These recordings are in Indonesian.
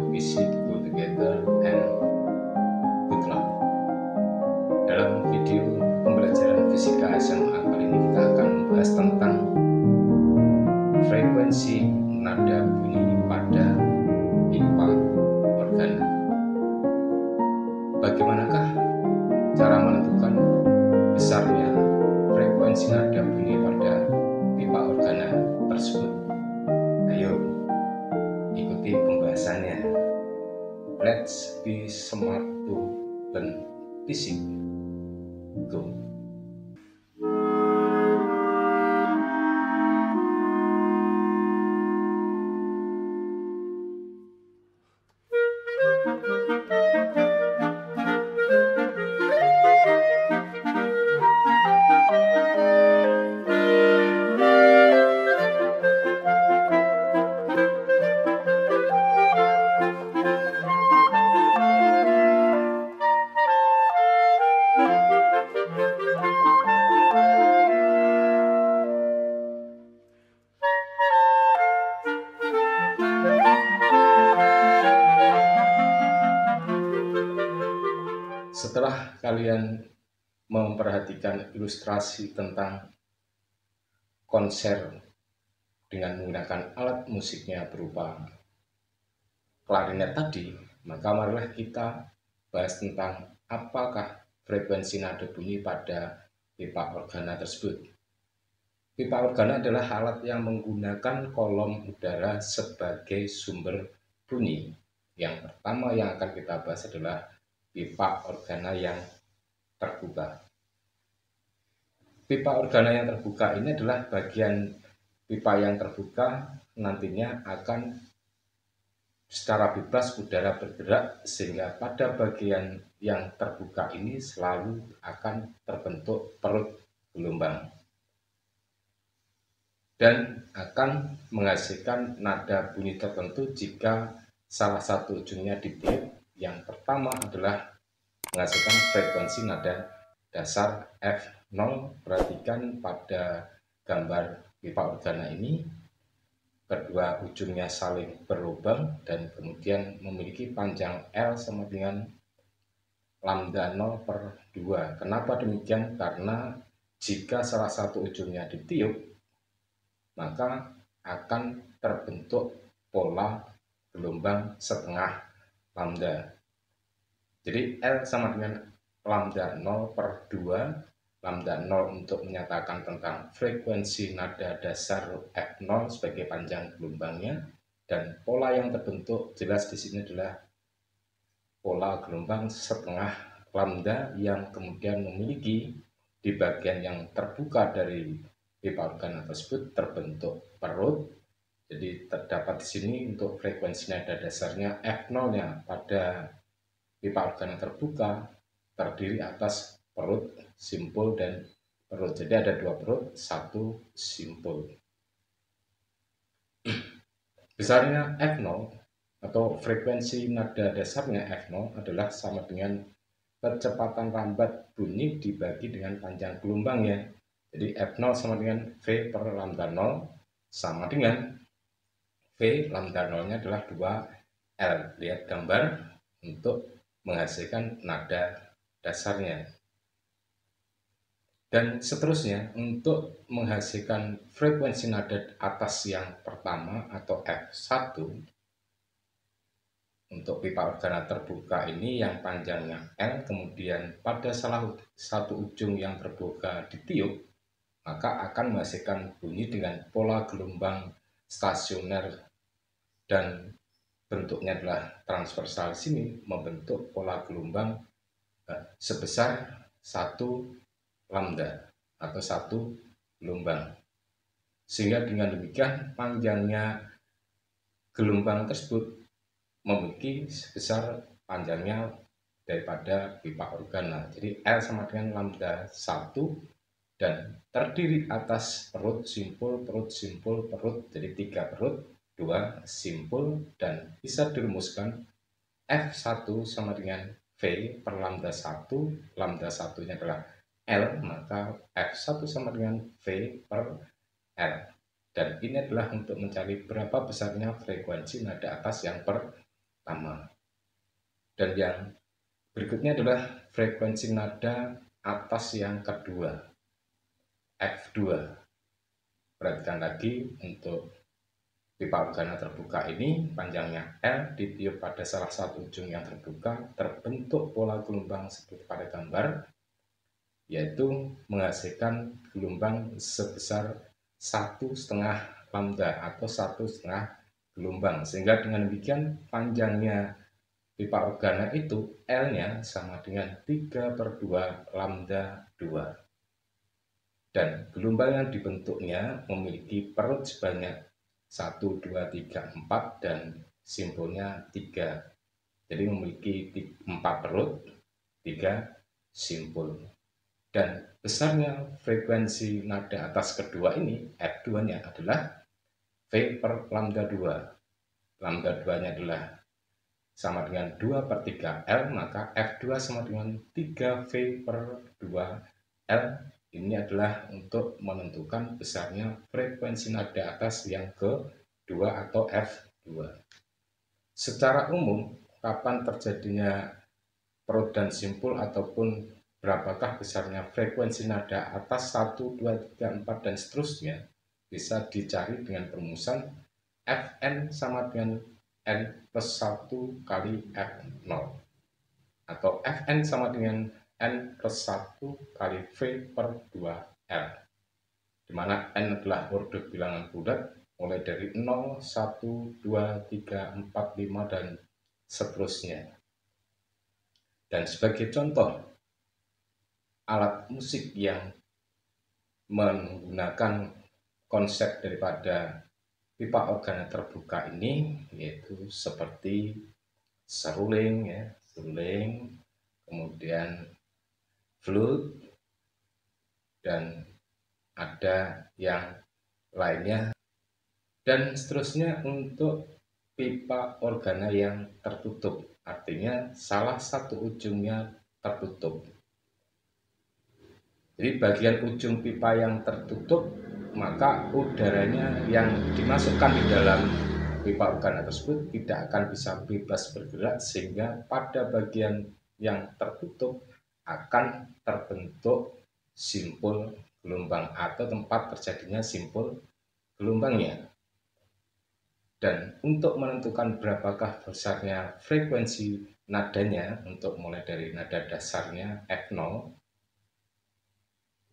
visit go together and good luck. Dalam video pembelajaran fisika SMA kali ini kita akan membahas tentang frekuensi nada bunyi pada pipa organa. Bagaimanakah cara menentukan besarnya frekuensi nada bunyi pada pipa organa tersebut? Ayo ikuti pembahasannya. Let's be smart to learn physics. Go. Setelah kalian memperhatikan ilustrasi tentang konser dengan menggunakan alat musiknya berupa klarinet tadi, maka marilah kita bahas tentang apakah frekuensi nada bunyi pada pipa organa tersebut. Pipa organa adalah alat yang menggunakan kolom udara sebagai sumber bunyi. Yang pertama yang akan kita bahas adalah pipa organa yang terbuka. Pipa organa yang terbuka ini adalah bagian pipa yang terbuka nantinya akan secara bebas udara bergerak, sehingga pada bagian yang terbuka ini selalu akan terbentuk perut gelombang dan akan menghasilkan nada bunyi tertentu jika salah satu ujungnya ditiup. Yang pertama adalah menghasilkan frekuensi nada dasar F0. Perhatikan pada gambar pipa organa ini, kedua ujungnya saling berlubang dan kemudian memiliki panjang L sama dengan lambda 0/2. Kenapa demikian? Karena jika salah satu ujungnya ditiup, maka akan terbentuk pola gelombang setengah lambda. Jadi L sama dengan lambda 0/2. Lambda 0 untuk menyatakan tentang frekuensi nada dasar F0 sebagai panjang gelombangnya, dan pola yang terbentuk jelas di sini adalah pola gelombang setengah lambda yang kemudian memiliki di bagian yang terbuka dari pipa organa tersebut terbentuk perut. Jadi terdapat di sini untuk frekuensi nada dasarnya F0-nya pada pipa organa terbuka terdiri atas perut, simpul, dan perut. Jadi ada dua perut, satu simpul. Besarnya F0 atau frekuensi nada dasarnya F0 adalah sama dengan kecepatan rambat bunyi dibagi dengan panjang gelombangnya. Jadi F0 sama dengan V per lambda 0 sama dengan V lambda 0-nya adalah 2L. Lihat gambar untuk menghasilkan nada dasarnya. Dan seterusnya, untuk menghasilkan frekuensi nada atas yang pertama atau F1 untuk pipa organa terbuka ini yang panjangnya L, kemudian pada salah satu ujung yang terbuka ditiup, maka akan menghasilkan bunyi dengan pola gelombang stasioner dan bentuknya adalah transversal. Sini membentuk pola gelombang sebesar 1 lambda atau 1 gelombang, sehingga dengan demikian panjangnya gelombang tersebut memiliki sebesar panjangnya daripada pipa organa. Jadi L sama dengan lambda 1 dan terdiri atas perut, simpul, perut, simpul, perut. Jadi 3 perut, 2 simpul, dan bisa dirumuskan F1 sama dengan V per lambda 1. Lambda 1-nya adalah L, maka F1 sama dengan V per L. Dan ini adalah untuk mencari berapa besarnya frekuensi nada atas yang pertama. pertama. Dan yang berikutnya adalah frekuensi nada atas yang kedua, F2. Perhatikan lagi, untuk pipa organa terbuka ini panjangnya L, ditiup pada salah satu ujung yang terbuka, terbentuk pola gelombang seperti pada gambar, yaitu menghasilkan gelombang sebesar 1,5 lambda atau 1,5 gelombang. Sehingga dengan demikian panjangnya pipa organa itu L-nya sama dengan 3/2 lambda 2. Dan gelombang yang dibentuknya memiliki perut sebanyak 1, 2, 3, 4 dan simpulnya 3. Jadi memiliki 4 perut, 3 simpul. Dan besarnya frekuensi nada atas kedua ini, F2-nya adalah V per lambda 2. Lambda 2-nya adalah sama dengan 2/3 L, maka F2 sama dengan 3V per 2L. Ini adalah untuk menentukan besarnya frekuensi nada atas yang kedua atau F2. Secara umum, kapan terjadinya perut dan simpul ataupun berapakah besarnya frekuensi nada atas 1, 2, 3, 4 dan seterusnya bisa dicari dengan perumusan Fn sama dengan N plus 1 kali F0, atau Fn sama dengan N plus 1 kali V per 2L, di mana N adalah order bilangan bulat mulai dari 0, 1, 2, 3, 4, 5, dan seterusnya. Dan sebagai contoh alat musik yang menggunakan konsep daripada pipa organa terbuka ini, yaitu seperti seruling, seruling, kemudian flute, dan ada yang lainnya, dan seterusnya untuk pipa organa yang tertutup, artinya salah satu ujungnya tertutup. Jadi bagian ujung pipa yang tertutup, maka udaranya yang dimasukkan di dalam pipa organa tersebut tidak akan bisa bebas bergerak, sehingga pada bagian yang tertutup akan terbentuk simpul gelombang atau tempat terjadinya simpul gelombangnya. Dan untuk menentukan berapakah besarnya frekuensi nadanya, untuk mulai dari nada dasarnya F0,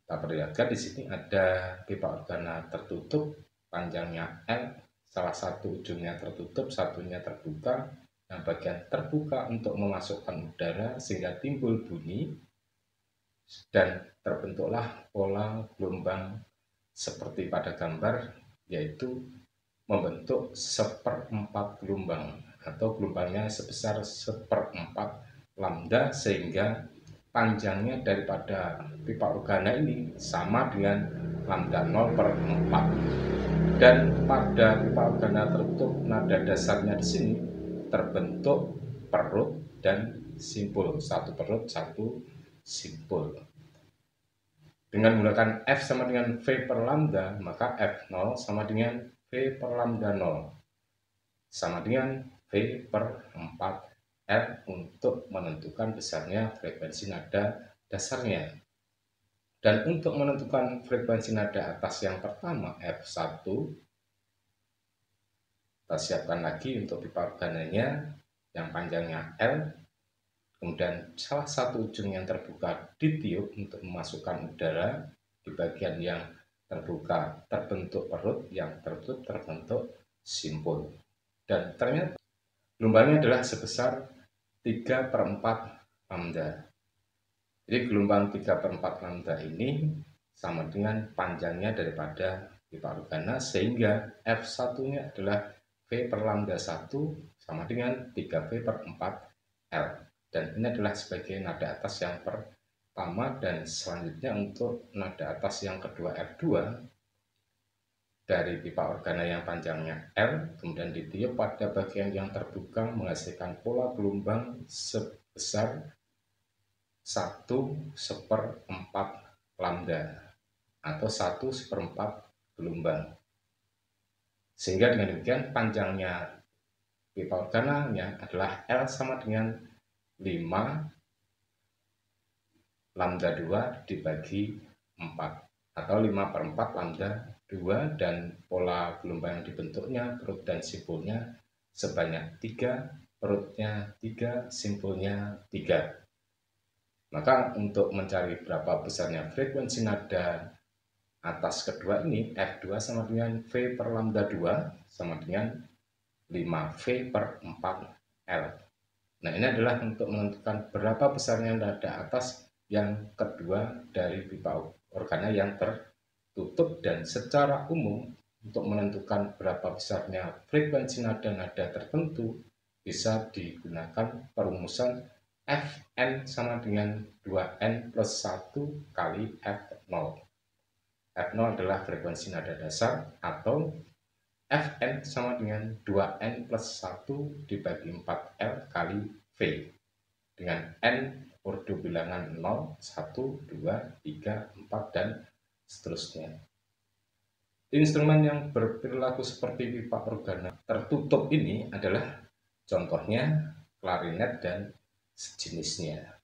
kita perlihatkan di sini ada pipa organa tertutup, panjangnya L, salah satu ujungnya tertutup, satunya terbuka. Nah, bagian terbuka untuk memasukkan udara sehingga timbul bunyi, dan terbentuklah pola gelombang seperti pada gambar, yaitu membentuk 1/4 gelombang atau gelombangnya sebesar 1/4 lambda, sehingga panjangnya daripada pipa organa ini sama dengan lambda 0/4. Dan pada pipa organa tertutup, nada dasarnya di sini terbentuk perut dan simpul, satu perut, satu simpul. Dengan menggunakan F sama dengan V per lambda, maka F0 sama dengan V per lambda 0 sama dengan V per 4L untuk menentukan besarnya frekuensi nada dasarnya. Dan untuk menentukan frekuensi nada atas yang pertama, F1, kita siapkan lagi untuk pipa organanya yang panjangnya L, kemudian salah satu ujung yang terbuka ditiup untuk memasukkan udara. Di bagian yang terbuka terbentuk perut, yang tertutup terbentuk simpul. Dan ternyata gelombangnya adalah sebesar 3/4 lambda. Jadi gelombang 3/4 lambda ini sama dengan panjangnya daripada pipa organa, sehingga F1-nya adalah V per lambda 1 sama dengan 3V per 4L. Dan ini adalah sebagai nada atas yang pertama. Dan selanjutnya untuk nada atas yang kedua, F2, dari pipa organa yang panjangnya L, kemudian ditiup pada bagian yang terbuka menghasilkan pola gelombang sebesar 1/4 lambda atau 1/4 gelombang. Sehingga dengan demikian panjangnya pipa organanya adalah L sama dengan 5 lambda 2 dibagi 4 atau 5/4 lambda 2, dan pola gelombang yang dibentuknya perut dan simpulnya sebanyak 3, perutnya 3, simpulnya 3. Maka untuk mencari berapa besarnya frekuensi nada atas kedua ini, F2 sama dengan V per lambda 2 sama dengan 5V per 4L. Nah, ini adalah untuk menentukan berapa besarnya nada atas yang kedua dari pipa organa yang tertutup, dan secara umum untuk menentukan berapa besarnya frekuensi nada-nada tertentu bisa digunakan perumusan Fn sama dengan 2N plus 1 kali F0. F0 adalah frekuensi nada dasar, atau Fn sama dengan 2N plus 1 dibagi 4L kali V, dengan N ordo bilangan 0, 1, 2, 3, 4, dan seterusnya. Instrumen yang berperilaku seperti pipa organa tertutup ini adalah contohnya klarinet dan sejenisnya.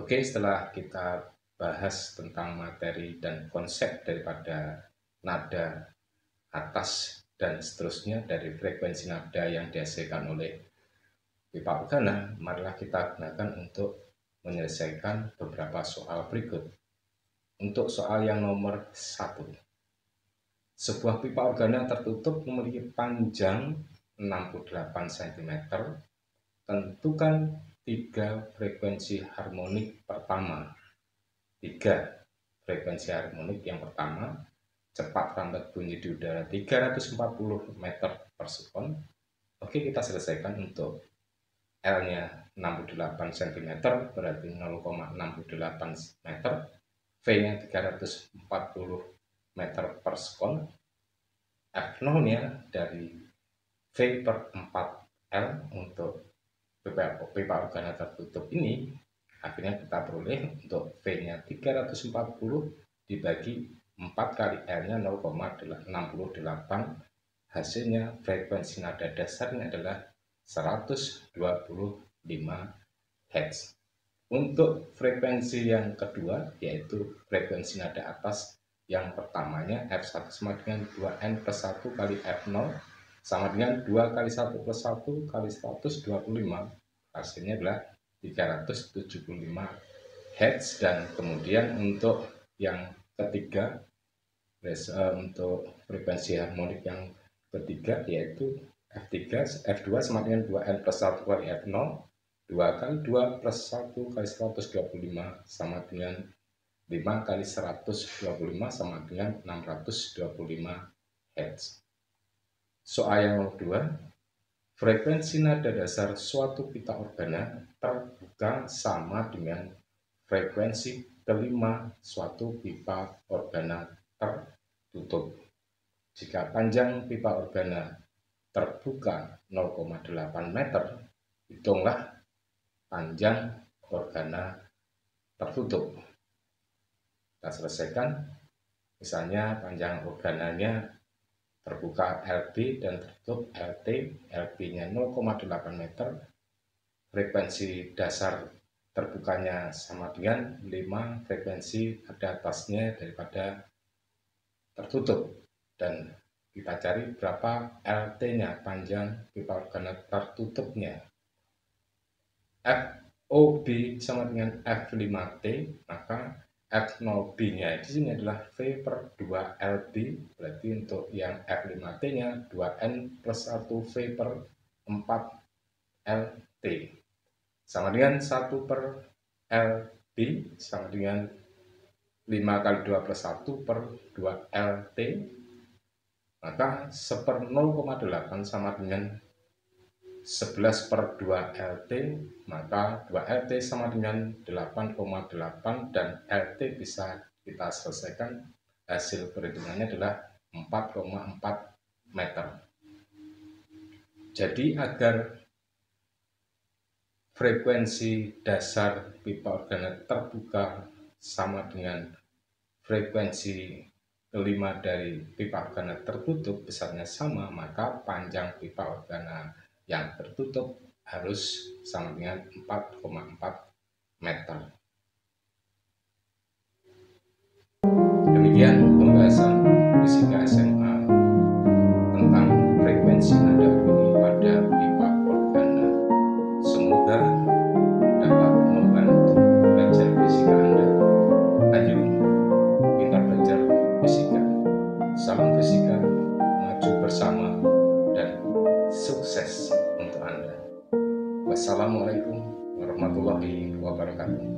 Oke, setelah kita bahas tentang materi dan konsep daripada nada atas dan seterusnya dari frekuensi nada yang dihasilkan oleh pipa organa, marilah kita gunakan untuk menyelesaikan beberapa soal berikut. Untuk soal yang nomor 1, sebuah pipa organa tertutup memiliki panjang 68 cm. Tentukan 3 frekuensi harmonik pertama. 3 frekuensi harmonik yang pertama, cepat lambat bunyi di udara 340 meter per sekon. Oke, kita selesaikan. Untuk L-nya 68 cm berarti 0,68 meter, V-nya 340 meter per sekon, F0-nya dari V per 4L untuk pipa organa tertutup ini. Akhirnya kita peroleh untuk V-nya 340 dibagi 4 kali L-nya 0,68, hasilnya frekuensi nada dasarnya adalah 125 Hz. Untuk frekuensi yang kedua, yaitu frekuensi nada atas yang pertamanya, F1 sama dengan 2N plus 1 kali F0 sama dengan 2 kali 1 plus 1 kali 125, hasilnya adalah 375 Hz. Dan kemudian untuk yang ketiga, untuk frekuensi harmonik yang ketiga, yaitu F2 sama dengan 2N plus 1 kali F0, 2 kali 2 plus 1 kali 125 sama dengan 5 kali 125 sama dengan 625 Hz. Soal yang kedua, frekuensi nada dasar suatu pipa organa terbuka sama dengan frekuensi kelima suatu pipa organa tertutup. Jika panjang pipa organa terbuka 0,8 meter, hitunglah panjang organa tertutup. Kita selesaikan. Misalnya panjang organanya terbuka LB dan tertutup LT, LB-nya 0,8 meter, frekuensi dasar terbukanya sama dengan 5 frekuensi nada atasnya daripada tertutup, dan kita cari berapa LT-nya, panjang pipa organa tertutupnya. FOB sama dengan F5T, maka F0B-nya di sini adalah V per 2LB, berarti untuk yang F5T-nya 2N plus 1 V per 4LT sama dengan 1 per LB sama dengan 5 kali 2 plus 1 per 2LT, maka 1/0,8 sama dengan 11 per 2LT, maka 2LT sama dengan 8,8, dan LT bisa kita selesaikan, hasil perhitungannya adalah 4,4 meter. Jadi agar frekuensi dasar pipa organa terbuka sama dengan frekuensi kelima dari pipa organa tertutup besarnya sama, maka panjang pipa organa yang tertutup harus sama dengan 4,4 meter. Demikian pembahasan fisika SMA tentang frekuensi nada bunyi pada pipa organa. Semoga dapat membantu belajar fisika Anda. Ayo kita belajar fisika. Salam fisika, maju bersama, dan sukses untuk Anda. Wassalamualaikum warahmatullahi wabarakatuh.